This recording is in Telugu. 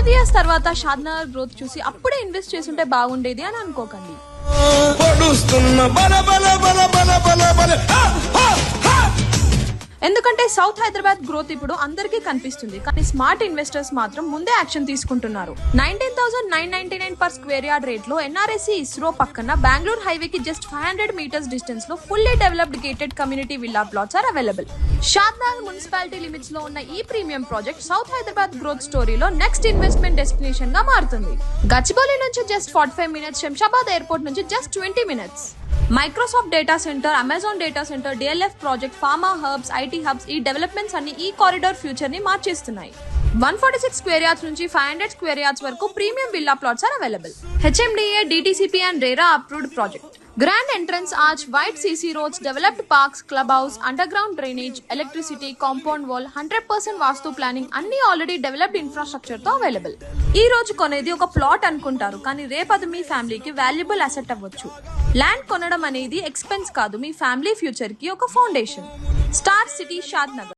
5 years తర్వాత షాద్నగర్ గ్రోత్ చూసి అప్పుడే ఇన్వెస్ట్ చేసుంటే బాగుండేది అని అనుకోకండి. ఎందుకంటే సౌత్ హైదరాబాద్ గ్రోత్ ఇప్పుడు అందరికీ కనిపిస్తుంది, కానీ స్మార్ట్ ఇన్వెస్టర్స్ మాత్రం ముందే యాక్షన్ తీసుకుంటున్నారు. 19,999 per square yard రేట్ లో ఎన్ఆర్ఎస్సి ఇస్రో పక్కన బెంగళూరు హైవే కి జస్ట్ 500 meters డిస్టెన్స్ లో fully developed gated community villa plots are available. Shadnagar municipality limits లో ఉన్న ఈ premium project south Hyderabad growth స్టోరీలో నెక్స్ట్ ఇన్వెస్ట్మెంట్ డెస్టినేషన్ గా మారుతుంది. గచ్చిబౌలి నుంచి జస్ట్ 45 minutes, శంషాబాద్ ఎయిర్పోర్ట్ నుంచి just 20 minutes. Microsoft data centre, Amazon data centre, DLF project, pharma hubs, IT hubs, ఈ డెవలప్మెంట్స్ అన్ని ఈ కారిడార్ ఫ్యూచర్ ని మార్చేస్తున్నాయి. 146 square yards నుంచి 500 square yards వరకు premium villa plots are available. HMDA, DTCP and RERA approved project. Grand entrance arch, wide CC roads, developed parks, club house, underground drainage, electricity, compound wall, 100% vastu planning అన్ని ఆల్రెడీ డెవలప్డ్ ఇన్ఫ్రాస్ట్రక్చర్ తో అవైలబుల్. ఈ రోజు కొనేది ఒక ప్లాట్ అనుకుంటారు, కానీ రేపు అది మీ ఫ్యామిలీకి వాల్యుబుల్ అసెట్ అవ్వచ్చు. ల్యాండ్ కొనడం అనేది ఎక్స్పెన్స్ కాదు, మీ ఫ్యామిలీ ఫ్యూచర్ కి ఒక ఫౌండేషన్. Star city Shadnagar.